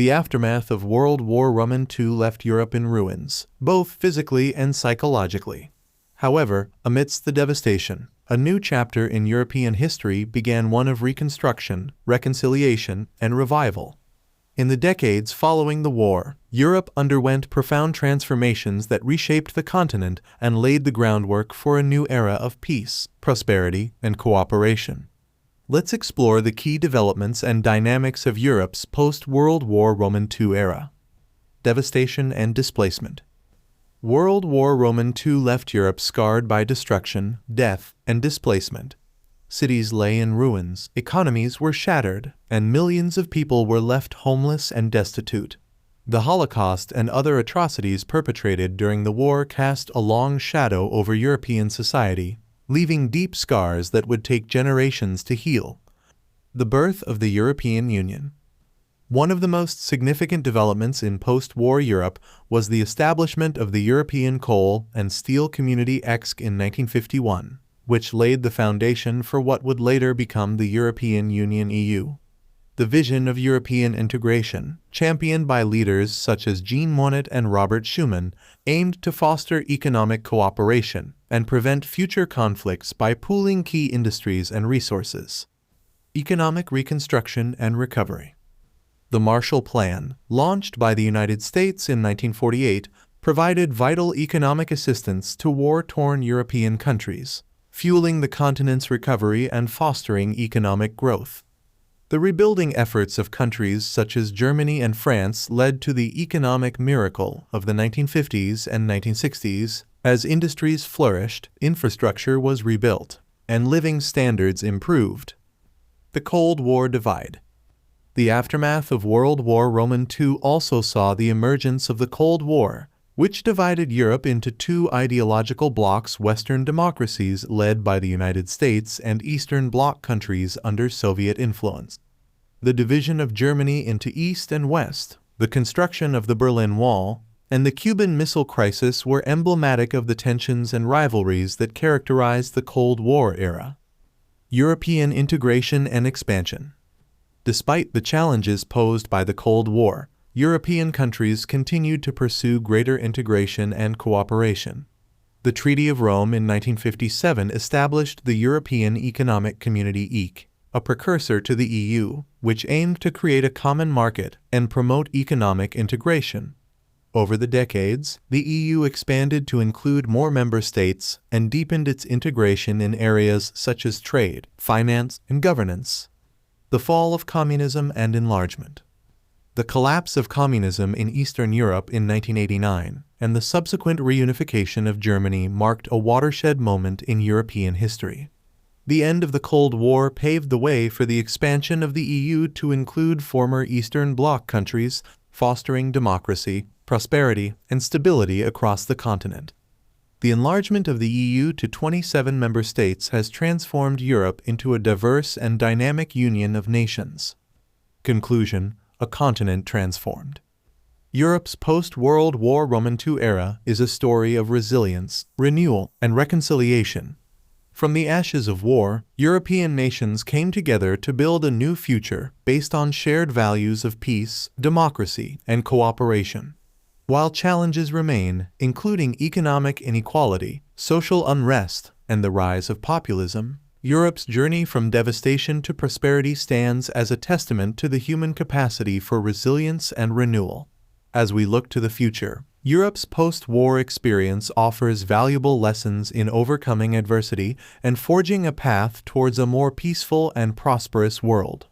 The aftermath of World War II left Europe in ruins, both physically and psychologically. However, amidst the devastation, a new chapter in European history began, one of reconstruction, reconciliation, and revival. In the decades following the war, Europe underwent profound transformations that reshaped the continent and laid the groundwork for a new era of peace, prosperity, and cooperation. Let's explore the key developments and dynamics of Europe's post-World War II era. Devastation and displacement. World War II left Europe scarred by destruction, death, and displacement. Cities lay in ruins, economies were shattered, and millions of people were left homeless and destitute. The Holocaust and other atrocities perpetrated during the war cast a long shadow over European society, leaving deep scars that would take generations to heal. The birth of the European Union. One of the most significant developments in post-war Europe was the establishment of the European Coal and Steel Community ECSC in 1951, which laid the foundation for what would later become the European Union (EU). The vision of European integration, championed by leaders such as Jean Monnet and Robert Schuman, aimed to foster economic cooperation and prevent future conflicts by pooling key industries and resources. Economic reconstruction and recovery. The Marshall Plan, launched by the United States in 1948, provided vital economic assistance to war-torn European countries, fueling the continent's recovery and fostering economic growth. The rebuilding efforts of countries such as Germany and France led to the economic miracle of the 1950s and 1960s. As industries flourished, infrastructure was rebuilt, and living standards improved. The Cold War divide. The aftermath of World War II also saw the emergence of the Cold War, which divided Europe into two ideological blocs: Western democracies led by the United States and Eastern Bloc countries under Soviet influence. The division of Germany into East and West, the construction of the Berlin Wall, and the Cuban Missile Crisis were emblematic of the tensions and rivalries that characterized the Cold War era. European integration and expansion. Despite the challenges posed by the Cold War, European countries continued to pursue greater integration and cooperation. The Treaty of Rome in 1957 established the European Economic Community (EC), a precursor to the EU, which aimed to create a common market and promote economic integration. Over the decades, the EU expanded to include more member states and deepened its integration in areas such as trade, finance, and governance. The fall of communism and enlargement. The collapse of communism in Eastern Europe in 1989 and the subsequent reunification of Germany marked a watershed moment in European history. The end of the Cold War paved the way for the expansion of the EU to include former Eastern Bloc countries, fostering democracy, prosperity, and stability across the continent. The enlargement of the EU to 27 member states has transformed Europe into a diverse and dynamic union of nations. Conclusion: a continent transformed. Europe's post-World War II era is a story of resilience, renewal, and reconciliation. From the ashes of war, European nations came together to build a new future based on shared values of peace, democracy, and cooperation. While challenges remain, including economic inequality, social unrest, and the rise of populism, Europe's journey from devastation to prosperity stands as a testament to the human capacity for resilience and renewal. As we look to the future, Europe's post-war experience offers valuable lessons in overcoming adversity and forging a path towards a more peaceful and prosperous world.